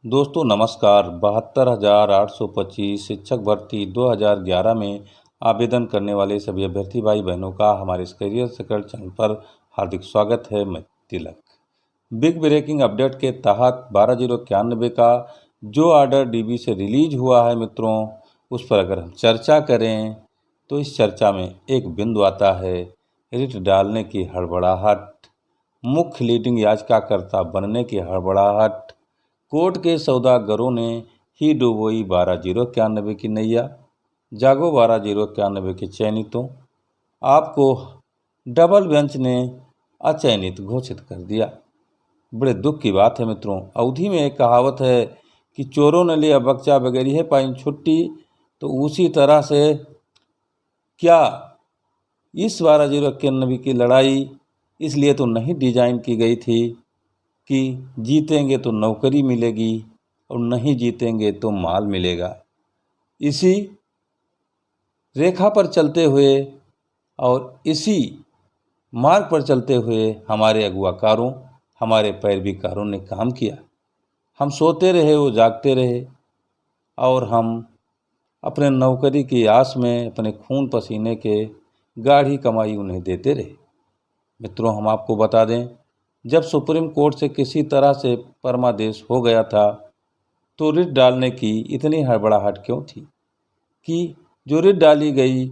दोस्तों नमस्कार। 72,825 शिक्षक भर्ती 2011 में आवेदन करने वाले सभी अभ्यर्थी भाई बहनों का हमारे इस करियर सीक्रेट चैनल पर हार्दिक स्वागत है। मैं तिलक। बिग ब्रेकिंग अपडेट के तहत 12,091 का जो ऑर्डर डीबी से रिलीज हुआ है मित्रों, उस पर अगर हम चर्चा करें तो इस चर्चा में एक बिंदु आता है रिट डालने की हड़बड़ाहट, मुख्य लीडिंग याचिकाकर्ता बनने की हड़बड़ाहट, कोर्ट के सौदागरों ने ही डुबोई 12,091 की नैया, जागो 12,091 के चयनितों, आपको डबल बेंच ने अचयनित घोषित कर दिया। बड़े दुख की बात है मित्रों। अवधि में एक कहावत है कि चोरों ने लिया बच्चा बगैर है पाई छुट्टी, तो उसी तरह से क्या इस 12,091 की लड़ाई इसलिए तो नहीं डिजाइन की गई थी कि जीतेंगे तो नौकरी मिलेगी और नहीं जीतेंगे तो माल मिलेगा। इसी रेखा पर चलते हुए और इसी मार्ग पर चलते हुए हमारे अगुवाकारों, हमारे पैरवीकारों ने काम किया। हम सोते रहे, वो जागते रहे और हम अपने नौकरी की आस में अपने खून पसीने के गाढ़ी कमाई उन्हें देते रहे। मित्रों, हम आपको बता दें, जब सुप्रीम कोर्ट से किसी तरह से परमादेश हो गया था तो रिट डालने की इतनी हड़बड़ाहट क्यों थी कि जो रिट डाली गई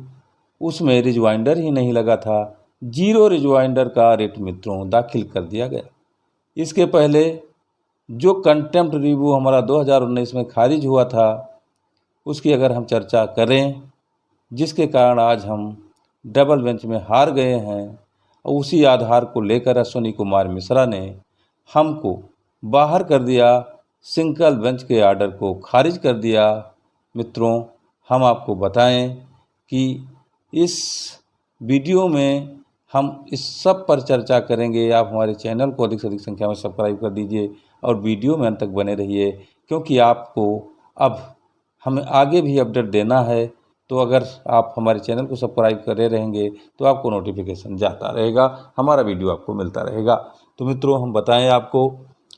उसमें रिजवाइंडर ही नहीं लगा था। 0 रिजवाइंडर का रिट मित्रों दाखिल कर दिया गया। इसके पहले जो कंटेम्प्ट रिव्यू हमारा 2019 में खारिज हुआ था, उसकी अगर हम चर्चा करें, जिसके कारण आज हम डबल बेंच में हार गए हैं, और उसी आधार को लेकर अश्विनी कुमार मिश्रा ने हमको बाहर कर दिया, सिंगल बेंच के आर्डर को खारिज कर दिया। मित्रों, हम आपको बताएं कि इस वीडियो में हम इस सब पर चर्चा करेंगे। आप हमारे चैनल को अधिक से अधिक संख्या में सब्सक्राइब कर दीजिए और वीडियो में अंत तक बने रहिए, क्योंकि आपको अब हमें आगे भी अपडेट देना है। तो अगर आप हमारे चैनल को सब्सक्राइब करे रहेंगे तो आपको नोटिफिकेशन जाता रहेगा, हमारा वीडियो आपको मिलता रहेगा। तो मित्रों, हम बताएं आपको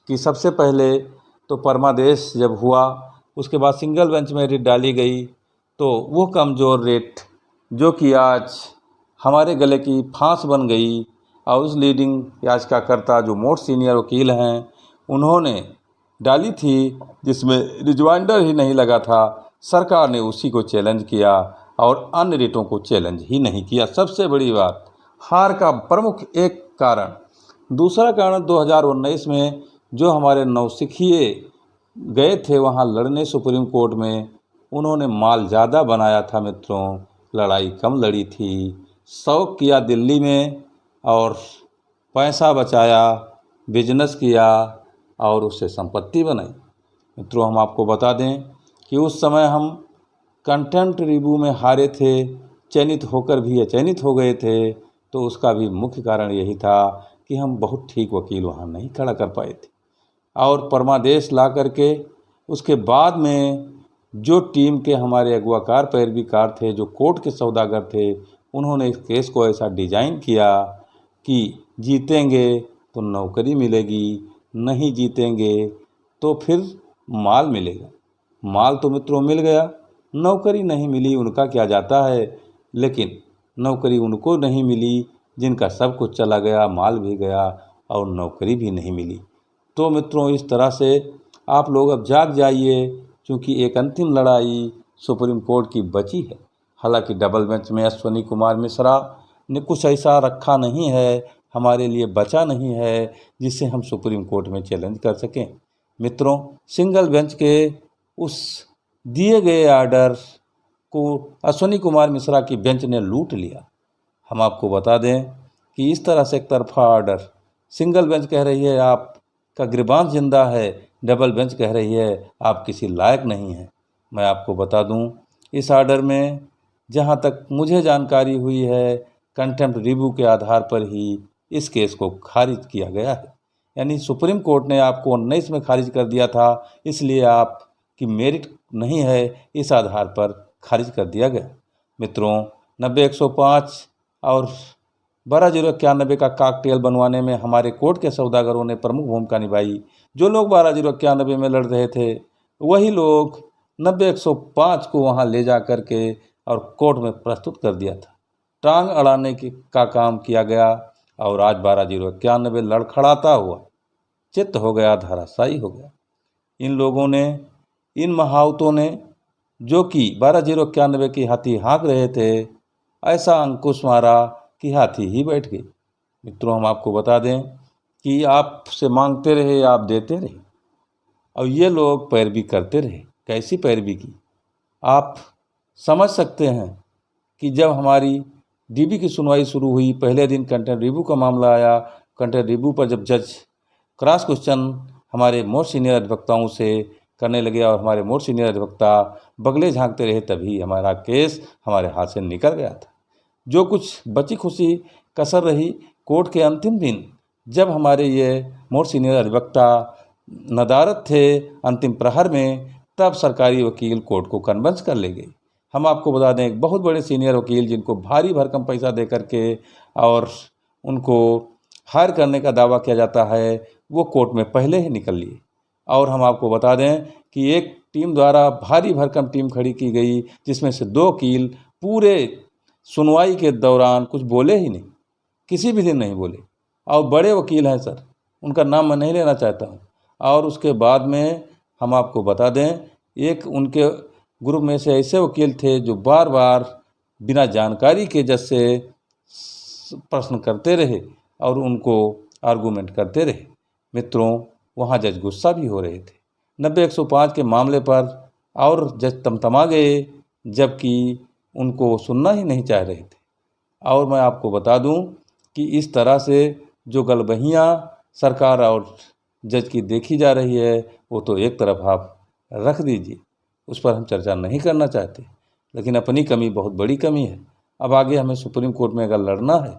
कि सबसे पहले तो परमादेश जब हुआ, उसके बाद सिंगल बेंच में रिट डाली गई, तो वो कमज़ोर रिट जो कि आज हमारे गले की फांस बन गई, और उस लीडिंग याचिकाकर्ता जो मोस्ट सीनियर वकील हैं, उन्होंने डाली थी जिसमें रिजवाइंडर ही नहीं लगा था। सरकार ने उसी को चैलेंज किया और अन्य रिटों को चैलेंज ही नहीं किया। सबसे बड़ी बात, हार का प्रमुख एक कारण। दूसरा कारण, 2019 में जो हमारे नौसिखिए गए थे वहाँ लड़ने सुप्रीम कोर्ट में, उन्होंने माल ज़्यादा बनाया था मित्रों, लड़ाई कम लड़ी थी। शौक किया दिल्ली में और पैसा बचाया, बिजनेस किया और उससे संपत्ति बनाई। मित्रों, हम आपको बता दें कि उस समय हम कंटेम्प्ट रिव्यू में हारे थे, चयनित होकर भी अचयनित हो गए थे। तो उसका भी मुख्य कारण यही था कि हम बहुत ठीक वकील वहाँ नहीं खड़ा कर पाए थे, और परमादेश ला करके उसके बाद में जो टीम के हमारे अगुवाकार पैरवीकार थे, जो कोर्ट के सौदागर थे, उन्होंने इस केस को ऐसा डिजाइन किया कि जीतेंगे तो नौकरी मिलेगी, नहीं जीतेंगे तो फिर माल मिलेगा। माल तो मित्रों मिल गया, नौकरी नहीं मिली, उनका क्या जाता है। लेकिन नौकरी उनको नहीं मिली जिनका सब कुछ चला गया, माल भी गया और नौकरी भी नहीं मिली। तो मित्रों, इस तरह से आप लोग अब जाग जाइए, क्योंकि एक अंतिम लड़ाई सुप्रीम कोर्ट की बची है। हालांकि डबल बेंच में अश्विनी कुमार मिश्रा ने कुछ ऐसा रखा नहीं है, हमारे लिए बचा नहीं है जिससे हम सुप्रीम कोर्ट में चैलेंज कर सकें। मित्रों, सिंगल बेंच के उस दिए गए आर्डर को अश्विनी कुमार मिश्रा की बेंच ने लूट लिया। हम आपको बता दें कि इस तरह से एक तरफा आर्डर, सिंगल बेंच कह रही है आपका गिरबान जिंदा है, डबल बेंच कह रही है आप किसी लायक नहीं हैं। मैं आपको बता दूं, इस आर्डर में जहां तक मुझे जानकारी हुई है, कंटेम्प्ट रिव्यू के आधार पर ही इस केस को खारिज किया गया है। यानी सुप्रीम कोर्ट ने आपको 19 में खारिज कर दिया था, इसलिए आपकी मेरिट नहीं है, इस आधार पर खारिज कर दिया गया। मित्रों, 90-105 और 12,091 का कॉकटेल बनवाने में हमारे कोर्ट के सौदागरों ने प्रमुख भूमिका निभाई। जो लोग 12,091 में लड़ रहे थे वही लोग 90-105 को वहां ले जा कर के और कोर्ट में प्रस्तुत कर दिया था। टांग अड़ाने का काम किया गया और आज 12,091 लड़खड़ाता हुआ चित्त हो गया, धराशायी हो गया। इन लोगों ने, इन महावतों ने, जो कि 12,091 की हाथी हाँक रहे थे, ऐसा अंकुश मारा कि हाथी ही बैठ गई। मित्रों, हम आपको बता दें कि आपसे मांगते रहे, आप देते रहे और ये लोग पैरवी करते रहे। कैसी पैरवी की आप समझ सकते हैं कि जब हमारी डीबी की सुनवाई शुरू हुई, पहले दिन कंटेंट रिव्यू का मामला आया। कंटेंट रिव्यू पर जब जज क्रॉस क्वेश्चन हमारे मोस्ट सीनियर अधिवक्ताओं से करने लगे और हमारे मोस्ट सीनियर अधिवक्ता बगले झांकते रहे, तभी हमारा केस हमारे हाथ से निकल गया था। जो कुछ बची खुशी कसर रही, कोर्ट के अंतिम दिन जब हमारे ये मोस्ट सीनियर अधिवक्ता नदारत थे अंतिम प्रहर में, तब सरकारी वकील कोर्ट को कन्विंस कर ले गए। हम आपको बता दें, एक बहुत बड़े सीनियर वकील जिनको भारी भरकम पैसा दे करके और उनको हायर करने का दावा किया जाता है, वो कोर्ट में पहले ही निकल लिए। और हम आपको बता दें कि एक टीम द्वारा भारी भरकम टीम खड़ी की गई, जिसमें से 2 वकील पूरे सुनवाई के दौरान कुछ बोले ही नहीं, किसी भी दिन नहीं बोले। और बड़े वकील हैं सर, उनका नाम मैं नहीं लेना चाहता हूँ। और उसके बाद में हम आपको बता दें, एक उनके ग्रुप में से ऐसे वकील थे जो बार बार बिना जानकारी के जज से प्रश्न करते रहे और उनको आर्गूमेंट करते रहे। मित्रों, वहाँ जज गुस्सा भी हो रहे थे 90-105 के मामले पर, और जज तमतमा गए, जबकि उनको सुनना ही नहीं चाह रहे थे। और मैं आपको बता दूं कि इस तरह से जो गलबहियाँ सरकार और जज की देखी जा रही है, वो तो एक तरफ आप रख दीजिए, उस पर हम चर्चा नहीं करना चाहते, लेकिन अपनी कमी बहुत बड़ी कमी है। अब आगे हमें सुप्रीम कोर्ट में अगर लड़ना है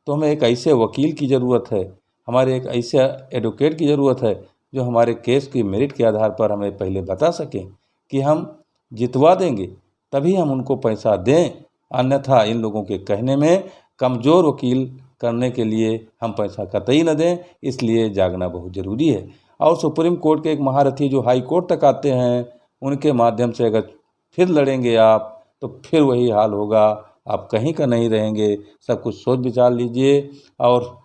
तो हमें एक ऐसे वकील की ज़रूरत है, हमारे एक ऐसे एडवोकेट की ज़रूरत है जो हमारे केस की मेरिट के आधार पर हमें पहले बता सकें कि हम जितवा देंगे, तभी हम उनको पैसा दें। अन्यथा इन लोगों के कहने में कमज़ोर वकील करने के लिए हम पैसा कतई न दें। इसलिए जागना बहुत ज़रूरी है। और सुप्रीम कोर्ट के एक महारथी जो हाई कोर्ट तक आते हैं, उनके माध्यम से अगर फिर लड़ेंगे आप, तो फिर वही हाल होगा, आप कहीं का नहीं रहेंगे। सब कुछ सोच विचार लीजिए और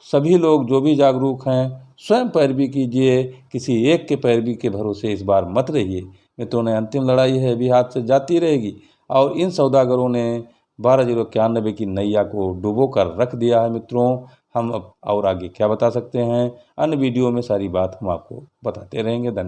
सभी लोग जो भी जागरूक हैं, स्वयं पैरवी कीजिए, किसी एक के पैरवी के भरोसे इस बार मत रहिए। मित्रों ने अंतिम लड़ाई है, अभी हाथ से जाती रहेगी। और इन सौदागरों ने 12,091 की नैया को डुबो कर रख दिया है। मित्रों, हम अब और आगे क्या बता सकते हैं, अन्य वीडियो में सारी बात हम आपको बताते रहेंगे। धन्यवाद।